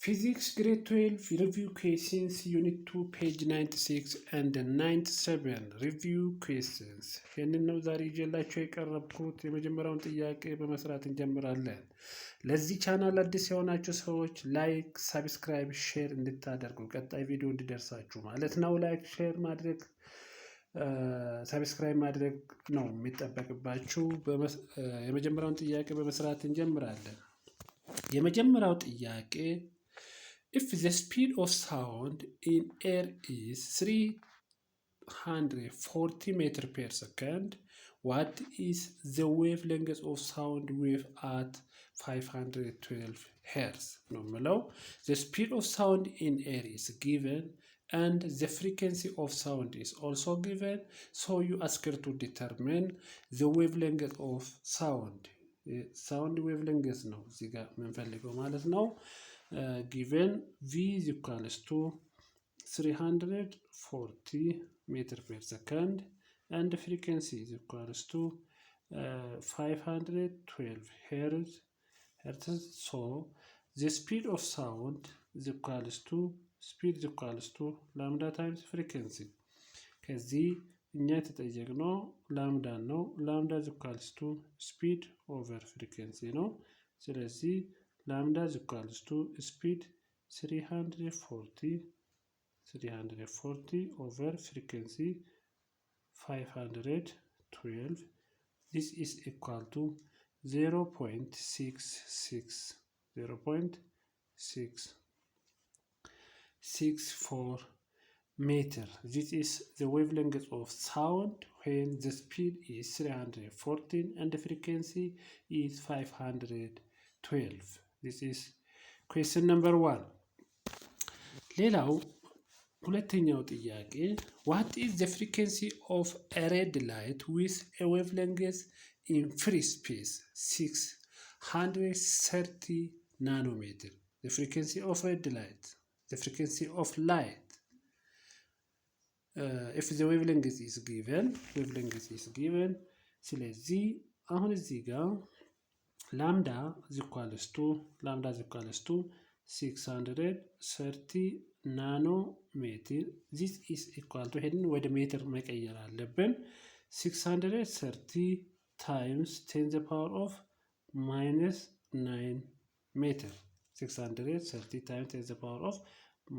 Physics grade 12 review questions unit 2 page 96 and 97 review questions ይህንን ነው ዛሬ ይዤላችሁ የቀረብኩት። የመጀመሪያውን ጥያቄ በመስራት እንጀምራለን። ለዚህ ቻናል አዲስ የሆናችሁ ሰዎች ላይክ፣ ሰብስክራይብ፣ ሼር እንድታደርጉ ቀጣይ ቪዲዮ እንዲደርሳችሁ ማለት ነው። ላይክ፣ ሼር ማድረግ ሰብስክራይብ ማድረግ ነው የሚጠበቅባችሁ። የመጀመሪያውን ጥያቄ በመስራት እንጀምራለን። የመጀመሪያው ጥያቄ if the speed of sound in air is 340 meters per second, what is the wavelength of sound wave at 512 Hz? No, the speed of sound in air is given and the frequency of sound is also given, so you ask her to determine the wavelength of sound. Sound wavelength ነው እዚህ ጋር የምንፈልገው ማለት ነው። Given v is equals to 340 meter per second and frequency is equals to 512 hertz. So the speed of sound is equals to lambda times frequency. ከዚህ እኛ የተጠየቅነው ላምዳ ነው። ላምዳ is equals to speed over frequency ነው። ስለዚህ lambda is equals to speed 340 over frequency 512. This is equal to 0.64 meter. This is the wavelength of sound when the speed is 314 and the frequency is 512. This is question number 1. ሌላው ሁለተኛው ጥያቄ what is the frequency of a red light with a wavelength in free space 630 nanometer? The frequency of red light, the frequency of light, if the wavelength is given ስለዚህ አሁን እዚህ ጋር lambda is equals to 630 nanometer. This is equal to ሄድን ወደ ሜትር መቀየር አለብን። 630 times 10 the power of minus 9 meter. 630 times 10 the power of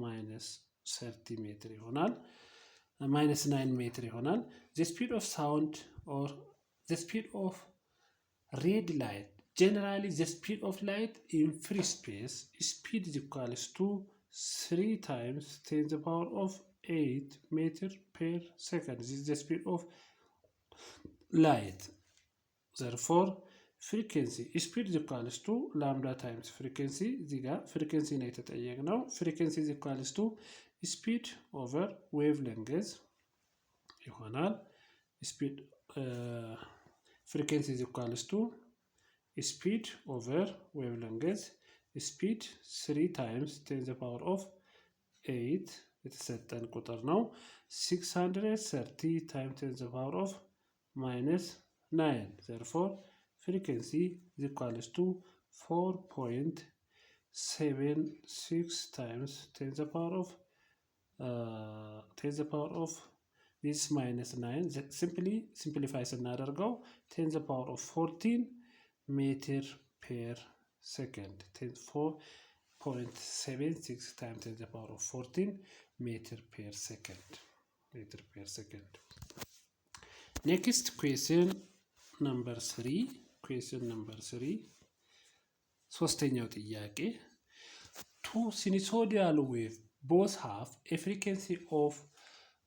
minus 30 meter ይሆናል። minus 9 meter ይሆናል። The speed of sound or the speed of red light, generally the speed of light in free space, speed is equals to 3 times 10 the power of 8 meter per second. This is the speed of light. Therefore, frequency speed is equals to lambda times frequency. እዚህ ጋር frequency ነው የተጠየቅነው። frequency is equals to speed over wavelength ይሆናል። speed frequency is equals to speed over wavelength. speed 3 times 10 the power of 8 የተሰጠን ቁጥር ነው። 630 times 10 the power of minus 9. Therefore, frequency is equals to 4.76 times 10 the power of this minus 9. Simply simplify ስናደርገው 10 the power of 14 meter per second. 4.76 times 10 the power of 14 meter per second. Next question number 3. ሶስተኛው ጥያቄ two sinusoidal wave both have a frequency of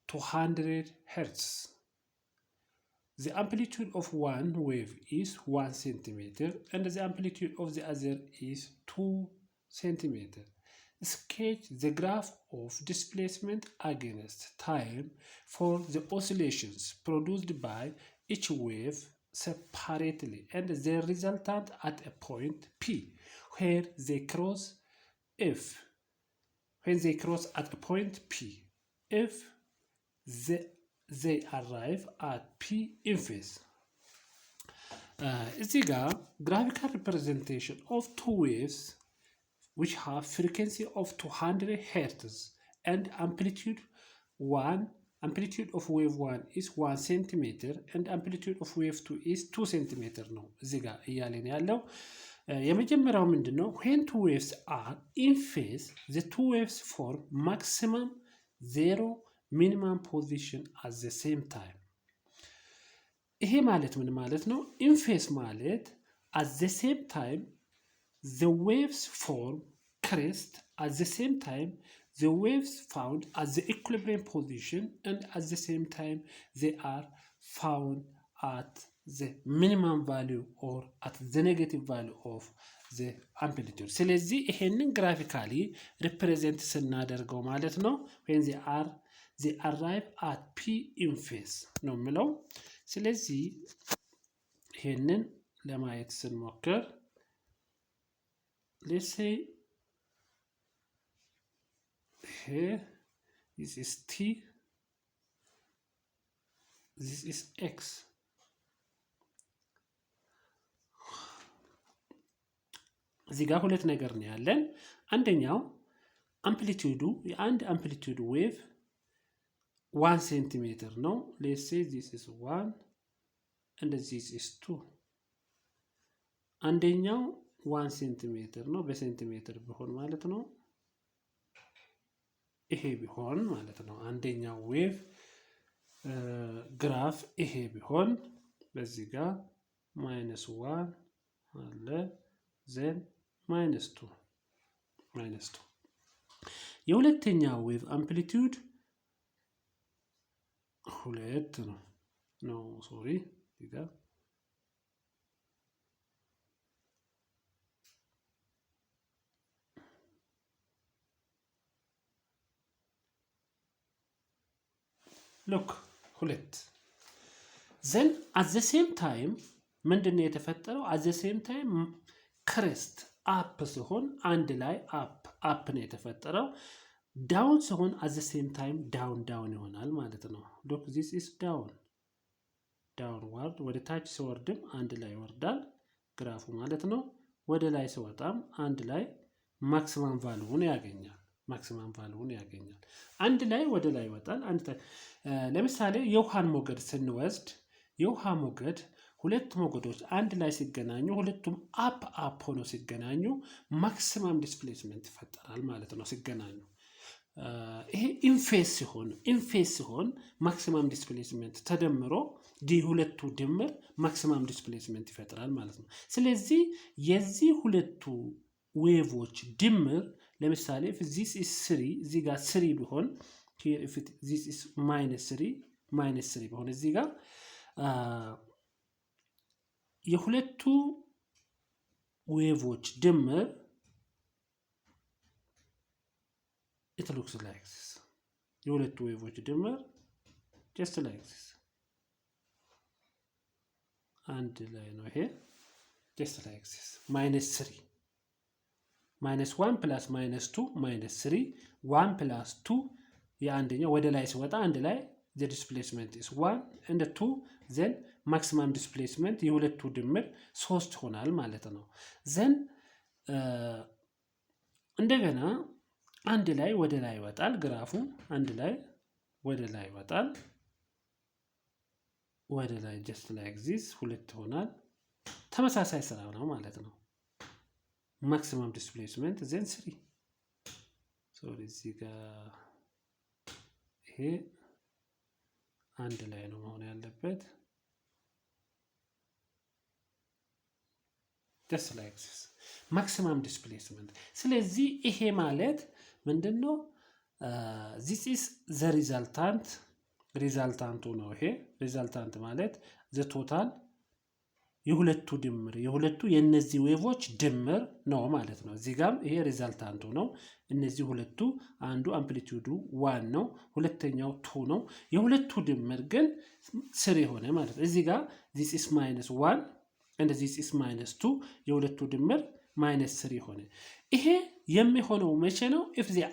200 Hz. The amplitude of one wave is 1 centimeter and the amplitude of the other is 2 centimeter. Sketch the graph of displacement against time for the oscillations produced by each wave separately and the resultant at a point P where they cross at a point P. If they arrive at P in phase. እዚህ ጋር graphical representation of two waves which have frequency of 200 hertz and amplitude of wave 1 is 1 centimeter and amplitude of wave 2 is 2 centimeter ነው እዚህ ጋር እያለን ያለው የመጀመሪያው ምንድነው when two waves are in phase the two waves form maximum zero minimum position at the same time ይሄ ማለት ምን ማለት ነው in phase ማለት at the same time the waves form crest at the same time the waves found at the equilibrium position and at the same time they are found at the minimum value or at the negative value of the amplitude ስለዚህ ይሄንን graphically represent ስናደርገው ማለት ነው when they arrive at p in phase ነው ምለው ስለዚህ ይሄንን ለማየት ስንሞክር let's say here this is t this is x እዚህ ጋር ሁለት ነገር ነው ያለን አንደኛው አምፕሊቲዩዱ የአንድ አምፕሊቲዩድ ዌቭ 1 ሴንቲሜትር ነው let's say this is 1 and this is 2 አንደኛው 1 ሴንቲሜትር ነው በሴንቲሜትር ቢሆን ማለት ነው ይሄ ቢሆን ማለት ነው አንደኛው ዌቭ ግራፍ ይሄ ቢሆን በዚህ ጋር -1 አለ then -2 የሁለተኛው ዌቭ አምፕሊቲዩድ 2 ነው no sorry እዚህ ጋር look 2 then at the same time ምንድነው የተፈጠረው at the same time crest up ሲሆን አንድ ላይ up ነው የተፈጠረው down ሲሆን at the same time down ይሆናል ማለት ነው look this is downward ወደ ታች ሲወርድም አንድ ላይ ይወርዳል ግራፉ ማለት ነው ወደ ላይ ሲወጣም አንድ ላይ ማክሲመም ቫልዩን ያገኛል አንድ ላይ ወደ ላይ ይወጣል ለምሳሌ የውሃን ሞገድ ስንወስድ የውሃ ሞገድ ሁለት ሞገዶች አንድ ላይ ሲገናኙ ሁለቱም አፕ ሆኖ ሲገናኙ ማክሲመም ዲስፕሌስመንት ይፈጠራል ማለት ነው ሲገናኙ ይሄ ኢንፌስ ሲሆን ማክሲመም ዲስፕሌስመንት ተደምሮ ሁለቱ ድምር ማክሲመም ዲስፕሌስመንት ይፈጥራል ማለት ነው ስለዚህ የዚህ ሁለቱ ዌቮች ድምር ለምሳሌ if this is 3 እዚህ ጋር 3 ቢሆን here if this is -3 ቢሆን እዚህ ጋር የሁለቱ ዌቮች ድምር it looks like this የሁለቱ ዌቮች ድምር just like this አንድ ላይ ነው ይሄ just like this -3 -1 plus -2 -3 1 plus 2 የአንደኛው ወደ ላይ ሲወጣ አንድ ላይ the displacement is 1 and 2 then maximum displacement የሁለቱ ድምር 3 ሆናል ማለት ነው then እንደገና አንድ ላይ ወደ ላይ ይወጣል ግራፉ አንድ ላይ ወደ ላይ ይወጣል ወደ ላይ just like this ሁለት ሆናል ተመሳሳይ ስራ ነው ማለት ነው maximum displacement then 3 so እዚህ ጋር ይሄ አንድ ላይ ነው መሆን ያለበት just like this maximum displacement ስለዚህ ይሄ ማለት ምንድነው this is the resultant ነው ይሄ resultant ማለት the total የሁለቱ ድምር የሁለቱ የነዚህ ዌቮች ድምር ነው ማለት ነው እዚህ ጋር ይሄ ሪዛልታንቱ ነው እነዚህ ሁለቱ አንዱ አምፕሊቲዩዱ 1 ነው ሁለተኛው 2 ነው የሁለቱ ድምር ግን 3 ሆነ ማለት ነው እዚህ ጋር this is -1 and this is -2 የሁለቱ ድምር -3 ሆነ ይሄ የሚሆነው መቼ ነው if they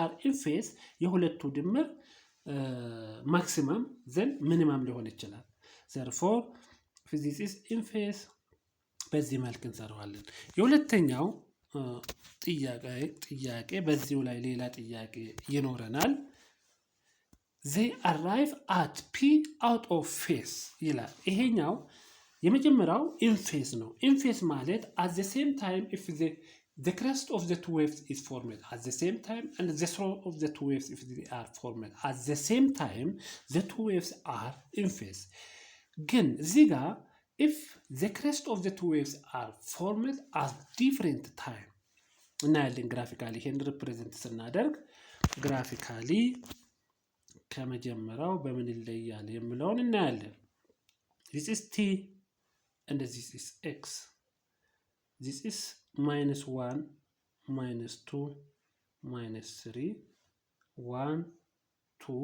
are in phase የሁለቱ ድምር maximum then minimum ሊሆን ይችላል therefore if this is in phase በዚህ መልክ እንሰራዋለን የሁለተኛው ጥያቄ በዚሁ ላይ ሌላ ጥያቄ ይኖረናል። they arrive at p out of phase ይላል። ይሄኛው የመጀመሪያው in phase ነው። in phase ማለት at the same time if the crest of the two waves is formed at the same time and the throat of the two waves if they are formed at the same time the two waves are in phase ግን እዚህ ጋር if the crest of the two waves are formed at different time እናያለን ግራፊካሊ ይሄን ሪፕሬዘንት ስናደርግ ግራፊካሊ ከመጀመሪያው በምን ይለያል የሚለውን እናያለን። this is t and this is x this is -1 -2 -3 1 2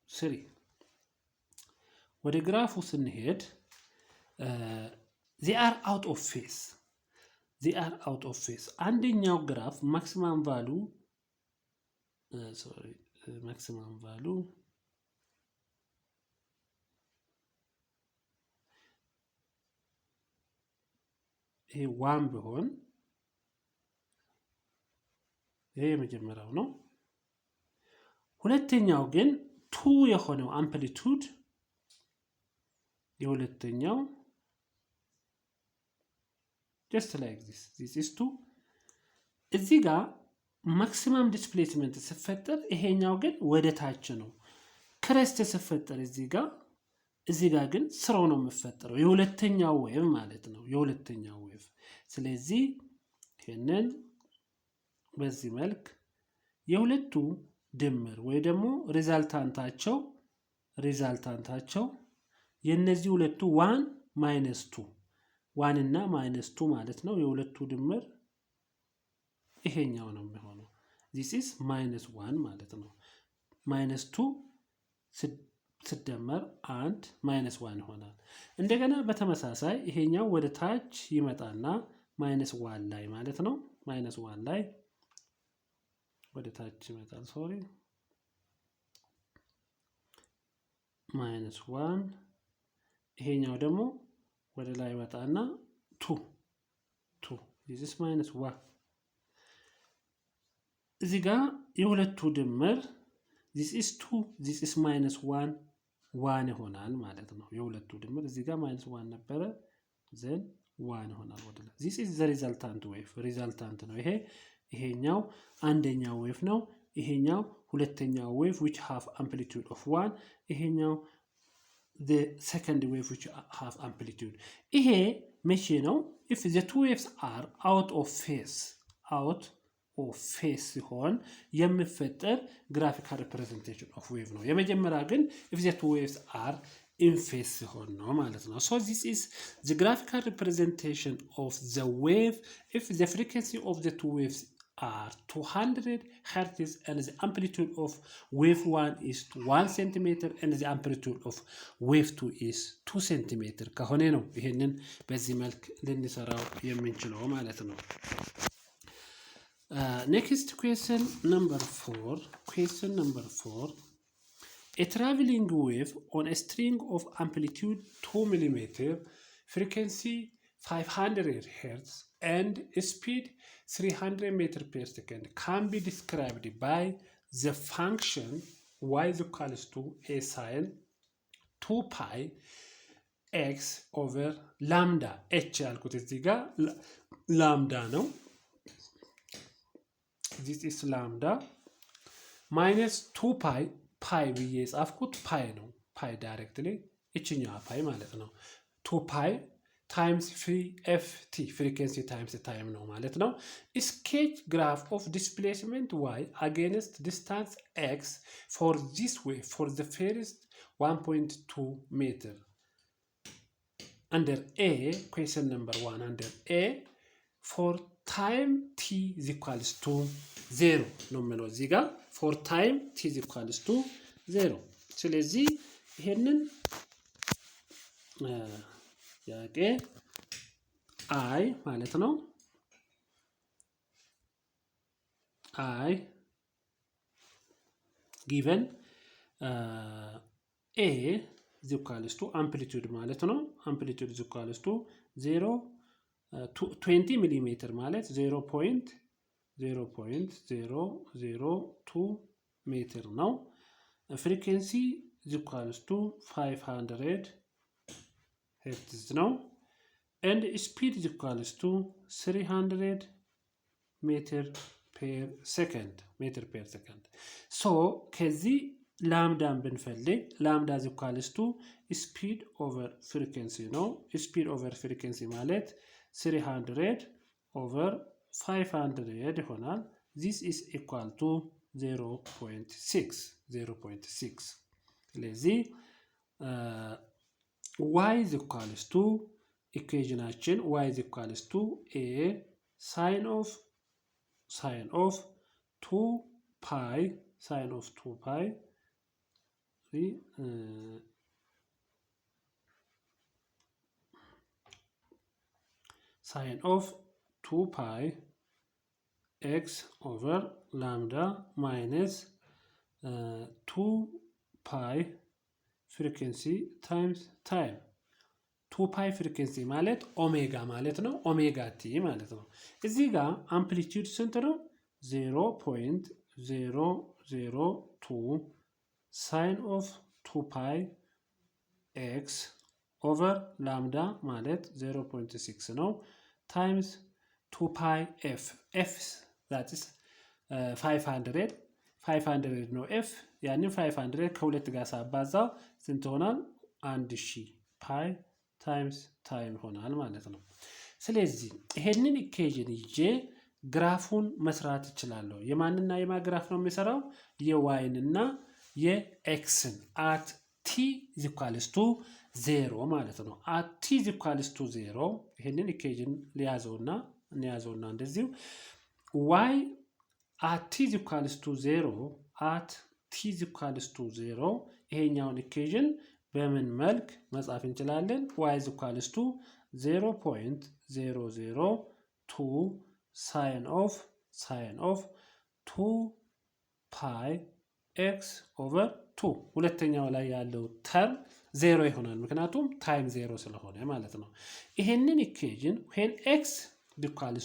3 ወደ ግራፉ ስንሄድ they are out of phase አንደኛው ግራፍ maximum value ይሄ 1 ቢሆን ይሄ የመጀመሪያው ነው። ሁለተኛው ግን 2 የሆነው አምፕሊቱድ የሁለተኛው just like this is 2 እዚህ ጋር ማክሲመም ዲስፕሌስመንት ሲፈጠር ይሄኛው ግን ወደ ታች ነው። ክሬስት ሲፈጠር እዚህ ጋር ግን ስራው ነው የሚፈጠረው የሁለተኛው ዌቭ ማለት ነው የሁለተኛው ዌቭ። ስለዚህ ይሄንን በዚህ መልክ የሁለቱ ድምር ወይ ደግሞ ሪዛልታንታቸው የነዚህ ሁለቱ 1 -2 1 እና -2 ማለት ነው የሁለቱ ድምር ይሄኛው ነው የሚሆነው this is -1 ማለት ነው። -2 ሲደመር 1 -1 ይሆናል። እንደገና በተመሳሳይ ይሄኛው ወደ ታች ይመጣና -1 ላይ ማለት ነው -1 ላይ ወደ ታች ይመጣል -1 ይሄኛው ደግሞ ወደ ላይ ይመጣና 2 this is -1 እዚህ ጋር የሁለቱ ድምር this is 2 this is -1 1 ይሆናል ማለት ነው። የሁለቱ ድምር እዚህ ጋር -1 ነበረ then 1 ይሆናል ወደ ላይ this is the resultant wave ሪዛልታንት ነው ይሄኛው አንደኛው ዌቭ ነው። ይሄኛው ሁለተኛው ዌቭ which have amplitude of 1 ይሄኛው the second wave which have amplitude ይሄ መቼ ነው if the two waves are out of phase ሲሆን የሚፈጠር graphical representation of wave ነው። የመጀመሪያ ግን if the two waves are in phase ሲሆን ነው ማለት ነው። so this is the graphical representation of the wave if the frequency of the two waves are 200 hertz and the amplitude of wave 1 is 1 centimeter and the amplitude of wave 2 is 2 centimeter ከሆነ ነው ይሄንን በዚህ መልክ ልንሰራው የምንችለው ማለት ነው። next question number 4 a traveling wave on a string of amplitude 2 mm frequency 500 hertz and speed 300 meter per second can be described by the function y is equals to a sin 2 pi x over lambda h ያልኩት እዚህ ጋር lambda ነው this is lambda minus 2 pi ብዬ ጻፍኩት pi ነው pi directly እቺኛው pi ማለት ነው 2 pi times ft frequency times time ነው ማለት ነው። sketch graph of displacement y against distance x for this wave for the first 1.2 meter under a question number 1 under a for time t is equals to 0 ነው ማለት ነው። እዚህ ጋር for time t is equals to 0 ስለዚህ ይሄንን ያቄ I ማለት ነው I given a is equals to amplitude ማለት ነው amplitude is equals to 0 20 ሚሊሜትር ማለት 0.002 ሜትር ነው። ፍሪኩዌንሲ ኢኳልስ ቱ 500 ሄርትዝ ነው። and speed is equals to 300 meter per second so ከዚህ ላምዳን ብንፈልግ ላምዳ is equals to speed over frequency ነው። speed over frequency ማለት 300 over 500 ይሆናል። this is equal to 0.6 ስለዚህ y is equals to equationችን y is equals to a sine of 2 pi sine of 2 pi sine of 2 pi x over lambda minus 2 pi frequency times time 2 pi frequency ማለት ኦሜጋ ማለት ነው። ኦሜጋ ቲ ማለት ነው። እዚህ ጋር አምፕሊቲዩድ ስንት ነው? 0.002 ሳይን ኦፍ 2 ፓይ ኤክስ ኦቨር ላምዳ ማለት 0.6 ነው ታይምስ 2 ፓይ ኤፍ ኤፍ that is 500 ነው ኤፍ ያንን 500 ከሁለት ጋር ሳባዛው ስንት ሆናል? 1000 ፓይ ታይምስ ታይም ሆናል ማለት ነው። ስለዚህ ይሄንን ኢኩዌሽን ይዤ ግራፉን መስራት እችላለሁ። የማንና የማ ግራፍ ነው የሚሰራው? የዋይንና የኤክስን at t is equals to 0 ማለት ነው። at t is equals to 0 ይሄንን ኢኩዌሽን ሊያዘውና እንደዚሁ y at t is equals to 0 at t is equals to 0 ይሄኛውን ኢኩዌሽን በምን መልክ መጻፍ እንችላለን? y is equals to 0.002 sine of 2 pi x over 2 ሁለተኛው ላይ ያለው ተርም 0 ይሆናል ምክንያቱም ታይም 0 ስለሆነ ማለት ነው። ይሄንን ኢኩዌሽን when x equals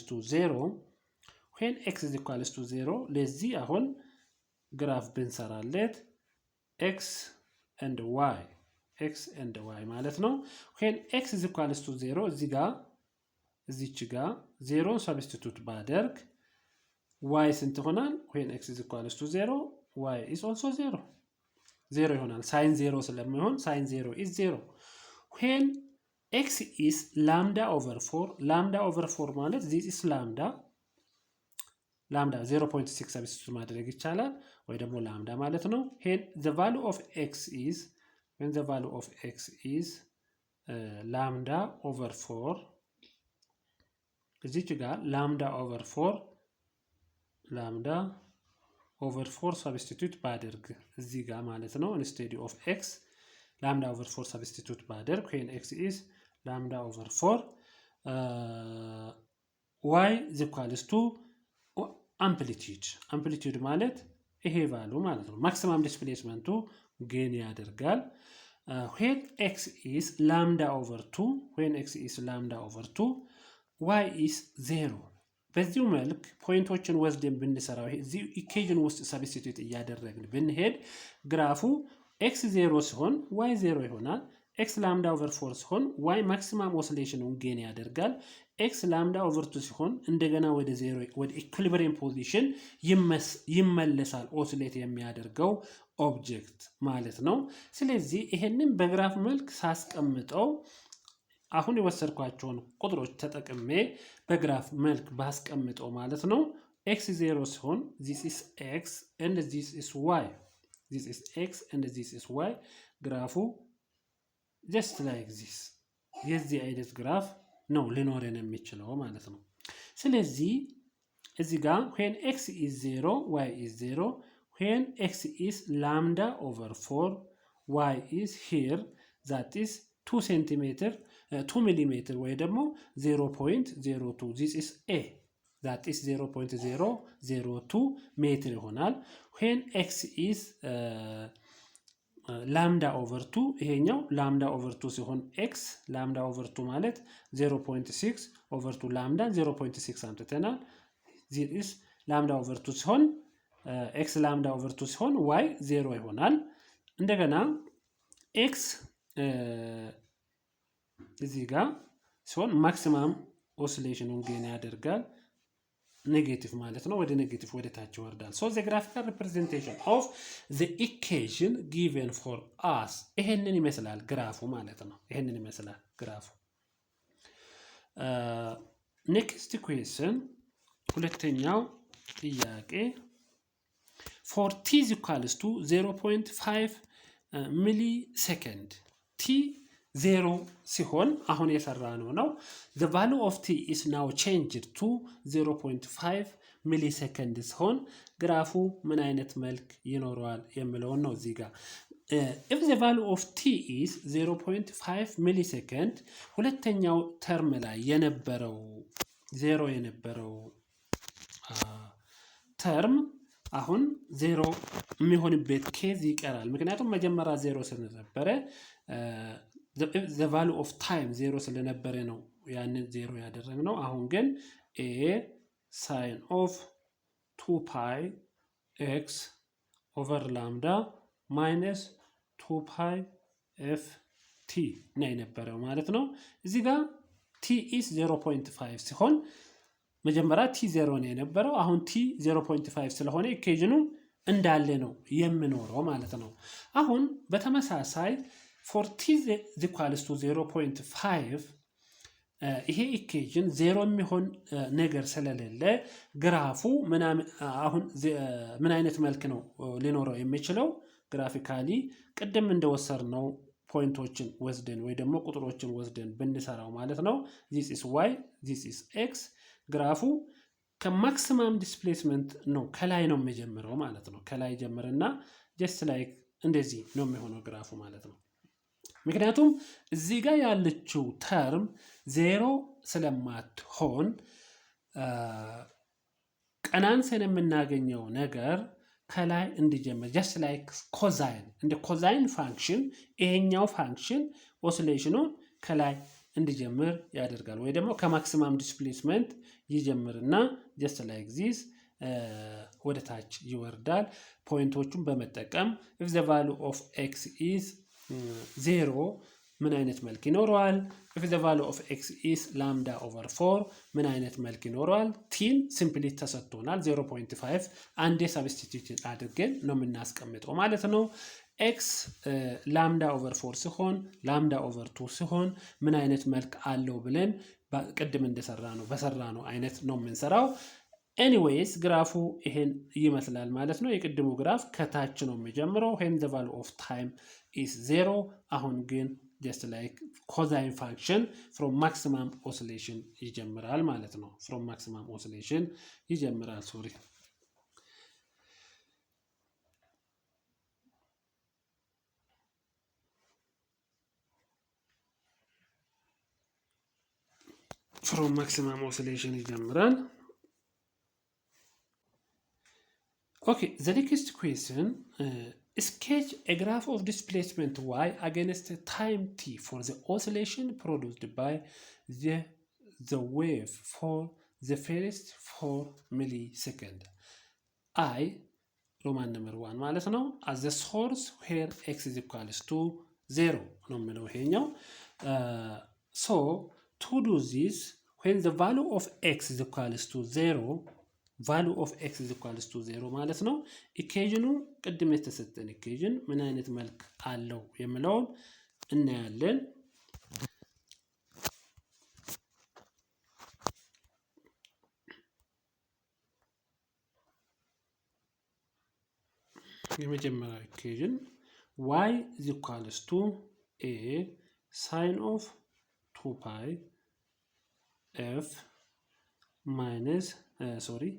to 0 ለዚህ አሁን ግራፍ ብንሰራለት x and y ማለት ነው። when x is equals to 0 እዚች ጋር 0 ሰብስቲቱት ባደርግ y ስንት ይሆናል? when x is equals to 0 y is also 0 ይሆናል። sin 0 ስለሚሆን sin 0 is 0 when x is lambda over 4 ማለት this is lambda 0.6 ሰብስቲቱት ማድረግ ይቻላል ወይ ደግሞ ላምዳ ማለት ነው። the value of x is when the value of x is lambda over 4 እዚች ጋር lambda over 4 substitute ባደርግ እዚህ ጋር ማለት ነው instead of x lambda over 4 substitute ባደርግ when x is lambda over 4 y is equals to amplitude ማለት ይሄ ቫሉ ማለት ነው። maximum displacement gain ያደርጋል። when x is lambda over 2 y is 0 በዚሁ መልክ ፖይንቶችን ወስደን ብንሰራው እዚህ ኢኩዌሽን ውስጥ ሰብስቲቱት እያደረግን ብንሄድ ግራፉ x 0 ሲሆን y 0 ይሆናል። x lambda over 4 ሲሆን y maximum oscillation gain ያደርጋል። x lambda over 2 ሲሆን እንደገና ወደ 0 ወደ ኢኩሊብሪየም ፖዚሽን ይመለሳል ኦሲሌት የሚያደርገው ኦብጀክት ማለት ነው። ስለዚህ ይሄንን በግራፍ መልክ ሳስቀምጠው አሁን የወሰድኳቸውን ቁጥሮች ተጠቅሜ በግራፍ መልክ ባስቀምጠው ማለት ነው x 0 ሲሆን this is x and this is y ግራፉ just like this የዚህ አይነት ግራፍ ነው ሊኖረን የሚችለው ማለት ነው። ስለዚህ እዚህ ጋር when x is 0 y is 0 when x is lambda over 4 y is here that is 2 millimeter ወይ ደግሞ 0.02 this is a that is 0.002 ሜትር ይሆናል። when x is ላምዳ ኦቨር 2 ይሄኛው ላምዳ ኦቨር 2 ሲሆን ኤክስ ላምዳ ኦቨር 2 ማለት 0.6 ኦቨር 2 ላምዳ 0.6 አምጥተናል። ዚስ ላምዳ ኦቨር 2 ሲሆን ኤክስ ላምዳ ኦቨር 2 ሲሆን ዋይ 0 ይሆናል። እንደገና ኤክስ እዚህ ጋር ሲሆን ማክሲማም ኦሲሌሽኑን ጌን ያደርጋል። ኔጌቲቭ ማለት ነው። ወደ ኔጌቲቭ ወደ ታች ይወርዳል። ሶ ዘ ግራፊካል ሪፕሬዘንቴሽን ኦፍ ዘ ኢኩዌሽን ጊቨን ፎር አስ ይሄንን ይመስላል ግራፉ ማለት ነው። ይሄንን ይመስላል ግራፉ። ኔክስት ኩዌስችን ሁለተኛው ጥያቄ ፎር ቲ ኢዝ ኢኳልስ ቱ 0.5 ሚሊ ሴከንድ ቲ 0 ሲሆን አሁን የሰራ ነው the value of t is now changed to 0.5 ሚሊ ሴከንድ ሲሆን ግራፉ ምን አይነት መልክ ይኖረዋል የሚለውን ነው እዚህ ጋር if the value of t is 0.5 ሚሊ ሴከንድ ሁለተኛው ተርም ላይ የነበረው 0 የነበረው ተርም አሁን 0 የሚሆንበት ኬዝ ይቀራል። ምክንያቱም መጀመሪያ 0 ስለነበረ the value of time 0 ስለነበረ ነው ያንን 0 ያደረግነው። አሁን ግን a sin of 2 pi x over lambda minus 2 pi f t ነው የነበረው ማለት ነው። እዚህ ጋር t is 0.5 ሲሆን መጀመሪያ t 0 ነው የነበረው። አሁን t 0.5 ስለሆነ ኢኩዌሽኑ እንዳለ ነው የሚኖረው ማለት ነው። አሁን በተመሳሳይ for t is equals to 0.5 ይሄ ኢኩዌሽን 0 የሚሆን ነገር ስለሌለ ግራፉ አሁን ምን አይነት መልክ ነው ሊኖረው የሚችለው? ግራፊካሊ ቅድም እንደወሰርነው ፖይንቶችን ወስደን ወይ ደግሞ ቁጥሮችን ወስደን ብንሰራው ማለት ነው this is y this is x ግራፉ ከማክሲመም ዲስፕሌስመንት ነው ከላይ ነው የሚጀምረው ማለት ነው። ከላይ ጀምርና just like እንደዚህ ነው የሚሆነው ግራፉ ማለት ነው። ምክንያቱም እዚህ ጋር ያለችው ተርም 0 ስለማትሆን ቀናንሰን የምናገኘው ነገር ከላይ እንዲጀምር just like cosine እንደ cosine ፋንክሽን ይሄኛው ፋንክሽን ኦሲሌሽኑን ከላይ እንዲጀምር ያደርጋል ወይ ደግሞ ከማክሲመም ዲስፕሌስመንት ይጀምርና just like this ወደ ታች ይወርዳል። ፖይንቶቹን በመጠቀም if the value of x is 0 ምን አይነት መልክ ይኖረዋል? if the value of x is lambda over 4 ምን አይነት መልክ ይኖረዋል? ቲን ሲምፕሊ ተሰጥቶናል 0.5 አንዴ ሰብስቲቲዩት አድርገን ነው የምናስቀምጠው ማለት ነው። x lambda over 4 ሲሆን lambda over 2 ሲሆን ምን አይነት መልክ አለው ብለን ቅድም በሰራነው አይነት ነው የምንሰራው። ኤኒዌይስ ግራፉ ይሄን ይመስላል ማለት ነው። የቅድሙ ግራፍ ከታች ነው የሚጀምረው when the value of time is 0 አሁን ግን just like cosine function from maximum oscillation ይጀምራል ማለት ነው። from maximum oscillation ይጀምራል from maximum oscillation ይጀምራል። Okay, the next question sketch a graph of displacement y against time t for the oscillation produced by the wave for the first 4 millisecond. I Roman number 1 ማለት ነው as the source where x is equals to 0 ነው የምለው ይሄኛው። So to do this when the value of x is equals to 0 value of x is equals to 0 ማለት ነው ኢኩዌሽኑ ቅድም የተሰጠን ኢኩዌሽን ምን አይነት መልክ አለው የሚለውን እናያለን። የመጀመሪያው ኢኩዌሽን y is equals to a sin of 2 pi f minus sorry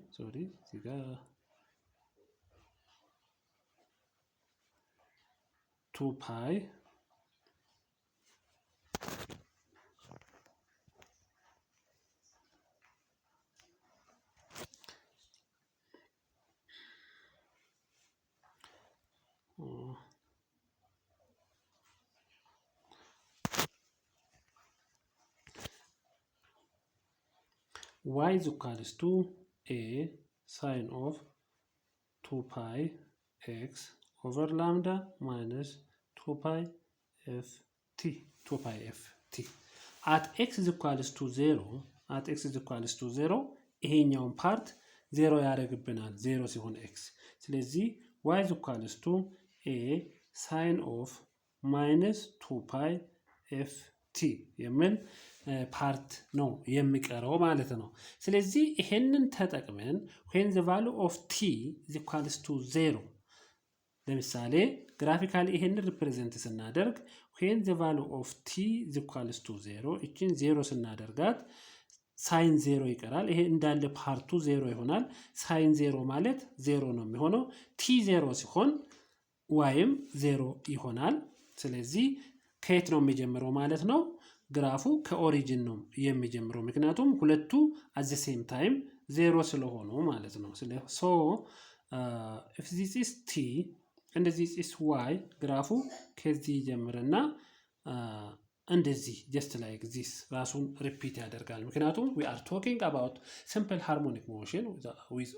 እዚህ ጋር 2 pi y is equals to a sine of 2 pi x over lambda minus 2 pi ft 2 pi ft at x is equals to 0 ይሄኛውን ፓርት 0 ያደርግብናል 0 ሲሆን x ስለዚህ y is equals to a sine of minus 2 pi ft የሚል ፓርት ነው የሚቀረው ማለት ነው። ስለዚህ ይሄንን ተጠቅመን when the value of t is equals to 0 ለምሳሌ ግራፊካሊ ይሄንን ሪፕሬዘንት ስናደርግ when the value of t is equals to 0 እቺን 0 ስናደርጋት ሳይን 0 ይቀራል። ይሄ እንዳለ ፓርቱ 0 ይሆናል። ሳይን 0 ማለት 0 ነው የሚሆነው። t 0 ሲሆን yም 0 ይሆናል። ስለዚህ ከየት ነው የሚጀምረው ማለት ነው? ግራፉ ከኦሪጂን ነው የሚጀምረው ምክንያቱም ሁለቱ at the same time 0 ስለሆኑ ማለት ነው። so if this is t and this is y ግራፉ ከዚህ ይጀምርና እንደዚህ just like this ራሱን ሪፒት ያደርጋል ምክንያቱም we are talking about simple harmonic motion with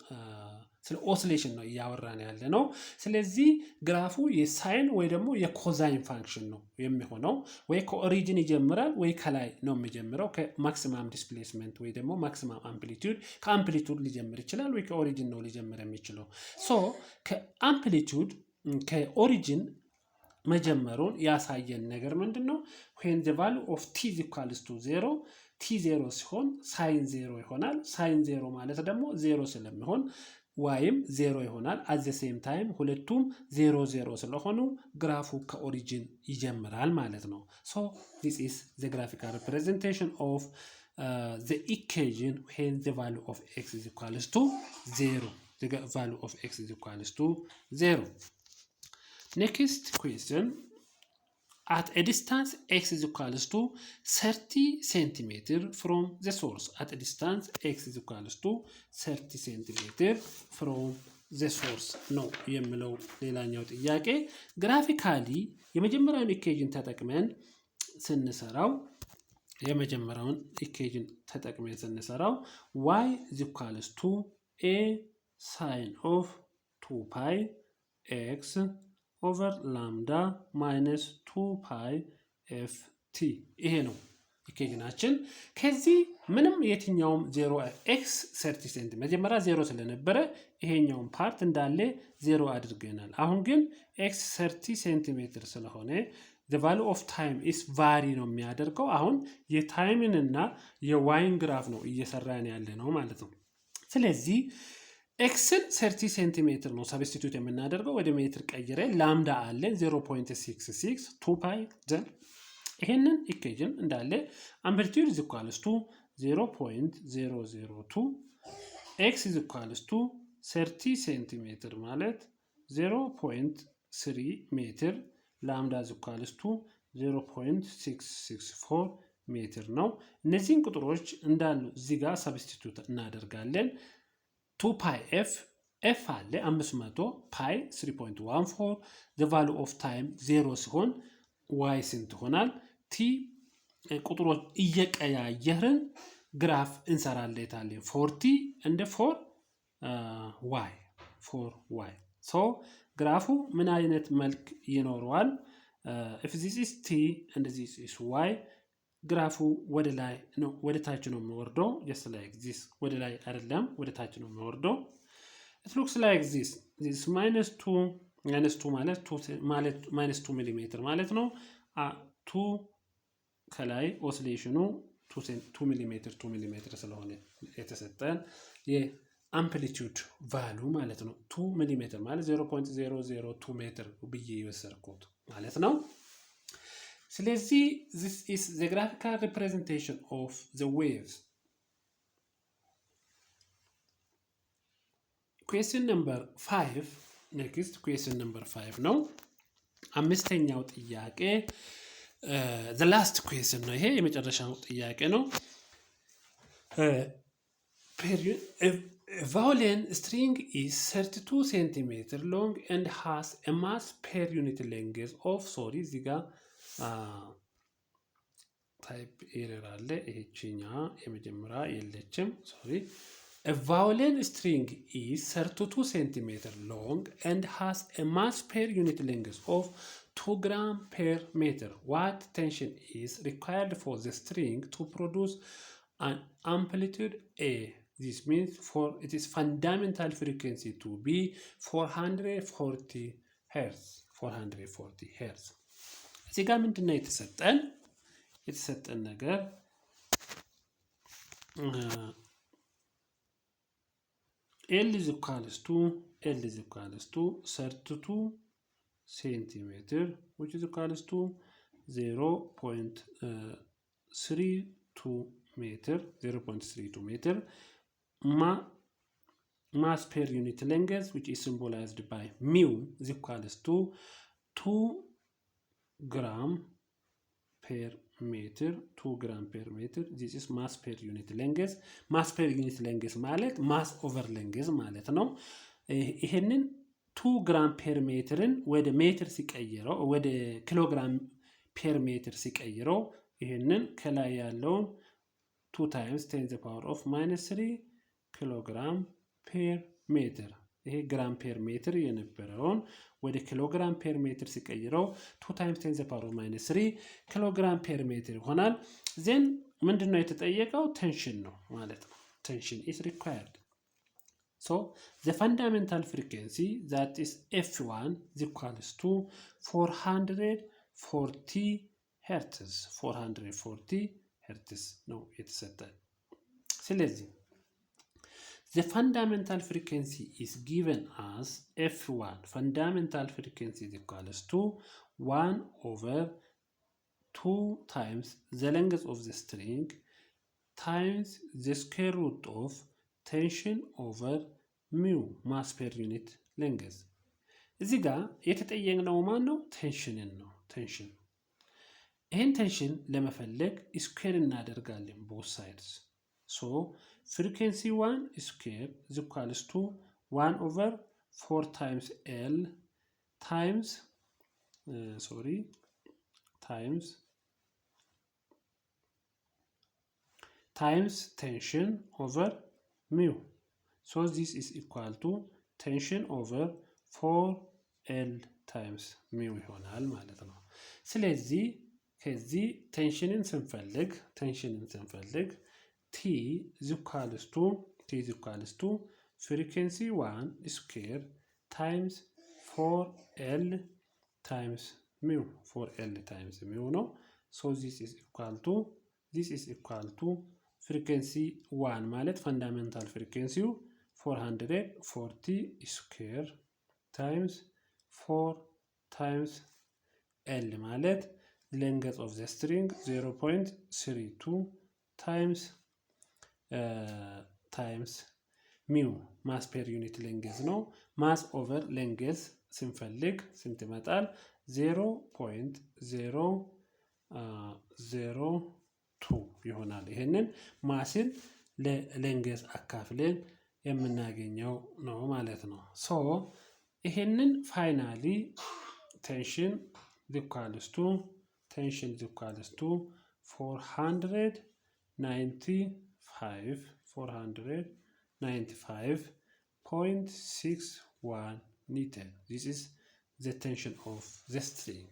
ስለ ኦሲሌሽን ነው እያወራን ያለ ነው። ስለዚህ ግራፉ የሳይን ወይ ደግሞ የኮዛይን ፋንክሽን ነው የሚሆነው። ወይ ከኦሪጂን ይጀምራል ወይ ከላይ ነው የሚጀምረው ከማክሲማም ዲስፕሌስመንት ወይ ደግሞ ማክሲማም አምፕሊቲዩድ ከአምፕሊቲዩድ ሊጀምር ይችላል ወይ ከኦሪጂን ነው ሊጀምር የሚችለው። ሶ ከአምፕሊቲዩድ ከኦሪጂን መጀመሩን ያሳየን ነገር ምንድነው? when the value of t is equals to 0 t 0 ሲሆን ሳይን 0 ይሆናል። ሳይን 0 ማለት ደግሞ 0 ስለሚሆን yም 0 ይሆናል። at the same time ሁለቱም 0 0 ስለሆኑ ግራፉ ከኦሪጂን ይጀምራል ማለት ነው። so this is the graphical representation of the equation when the value of x is equals to 0. The value of x is equals to 0. Next question, at a distance x is equals to 30 centimeter from the source. At a distance x is equals to 30 centimeter from the source ነው የሚለው ሌላኛው ጥያቄ። ግራፊካሊ የመጀመሪያውን ኢኩዌሽን ተጠቅመን ስንሰራው y is equals to a sine of 2 pi x over lambda minus 2 pi ft ይሄ ነው ኢኩዌሽናችን። ከዚህ ምንም የትኛውም 0 x 30 ሴንቲ መጀመሪያ 0 ስለነበረ ይሄኛውን ፓርት እንዳለ 0 አድርገናል። አሁን ግን x 30 ሴንቲሜትር ስለሆነ the value of time is vary ነው የሚያደርገው። አሁን የታይምንና የዋይን ግራፍ ነው እየሰራን ያለ ነው ማለት ነው። ስለዚህ ኤክስን 30 ሴንቲሜትር ነው ሰብስቲቱት የምናደርገው ወደ ሜትር ቀይረ ላምዳ አለን 0.66 2 ፓይ ዘን ይሄንን ኢኩዌሽን እንዳለ አምፕሊቲዩድ is equals to 0.002 x is equals to 30 ሴንቲሜትር ማለት 0.3 ሜትር ላምዳ is equals to 0.664 ሜትር ነው። እነዚህን ቁጥሮች እንዳሉ እዚህ ጋር ሰብስቲቱት እናደርጋለን። 2 pi f አለ 500 pi 3.14 the value of time 0 ሲሆን y ስንት ይሆናል? t ቁጥሮች እየቀያየርን ግራፍ እንሰራለታለን 40 and 4y so ግራፉ ምን አይነት መልክ ይኖረዋል? if this is t and this is y ግራፉ ወደ ላይ ነው ወደ ታች ነው የሚወርደው just like this ወደ ላይ አይደለም ወደ ታች ነው የሚወርደው። it looks like this -2 ማለት -2 ሚሊ ሜትር ማለት ነው። 2 ከላይ ኦሲሌሽኑ 2 ሚሊ ሜትር ስለሆነ የተሰጠን የአምፕሊቲዩድ ቫልዩ ማለት ነው። 2 ሚሊ ሜትር ማለት 0.002 ሜትር ብዬ የወሰድኩት ማለት ነው። ስለዚህ this is the graphical representation of the waves. question number 5 next question number 5 ነው። አምስተኛው ጥያቄ the last question ነው። ይሄ የመጨረሻው ጥያቄ ነው። a violin string is 32 cm long and has a mass per unit length of እዚህ ጋር ታይፕ ኤረር አለ። ይሄችኛ የመጀመሪያ የለችም። ሶሪ A violin string is 32 cm long and has a mass per unit length of 2 gram per meter. What tension is required for the string to produce an amplitude A? This means for its fundamental frequency to be 440 Hz. 440 Hz. እዚህ ጋር ምንድነው የተሰጠን ነገር L is equals to 32 centimeter, which is equals to 0.32 meter. Mass per unit length, which is symbolized by mu, is equals to 2 gram per meter. 2 gram per meter. This is mass per unit length. Mass per unit length ማለት mass over length ማለት ነው። ይሄንን 2 gram per meterን ወደ ሜትር ሲቀይረው ወደ ኪሎግራም per meter ሲቀይረው ይሄንን ከላይ ያለውን 2 times 10 the power of -3 kilogram per meter ይሄ ግራም ፐር ሜትር የነበረውን ወደ ኪሎግራም ፐር ሜትር ሲቀይረው 2 times 10 the power of -3 ኪሎግራም ፐር ሜትር ይሆናል። ዜን ምንድነው የተጠየቀው? ቴንሽን ነው ማለት ነው። ቴንሽን is required. So the fundamental frequency that is F1 is equals to 440 Hz. 440 Hz ነው የተሰጠን። ስለዚህ the fundamental frequency is given as F1. Fundamental frequency is equals to 1 over 2 times the length of the string times the square root of tension over mu, mass per unit length. እዚህ ጋር የተጠየቅነው ማን ነው? ቴንሽንን ነው። ቴንሽን ይህን ቴንሽን ለመፈለግ ስኩዌር እናደርጋለን both sides. So frequency 1 square is equals to 1 over 4 times L times times tension over mu. So this is equal to tension over 4L times mu ይሆናል ማለት ነው። ስለዚህ ከዚህ ቴንሽንን ስንፈልግ T is equals to frequency 1 square times 4L times mu. 4L times mu ነው። So this is equal to frequency 1 ማለት fundamental frequency 440 square times 4 times L ማለት length of the string 0.32 times mu, mass per unit length ነው። mass over length ስንፈልግ ስንት ይመጣል? 0.002 ይሆናል። ይሄንን ማስን ለሌንግዝ አካፍለን የምናገኘው ነው ማለት ነው። ሶ ይሄንን ፋይናሊ ቴንሽን equals to 495.61 Newton. This is the tension of the string.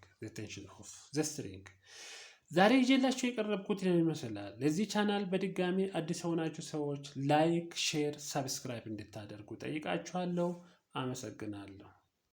ዛሬ ይዤላችሁ የቀረብኩት ይመስላል። ለዚህ ቻናል በድጋሚ አዲስ ሆናችሁ ሰዎች ላይክ፣ ሼር፣ ሰብስክራይብ እንድታደርጉ ጠይቃችኋለሁ። አመሰግናለሁ።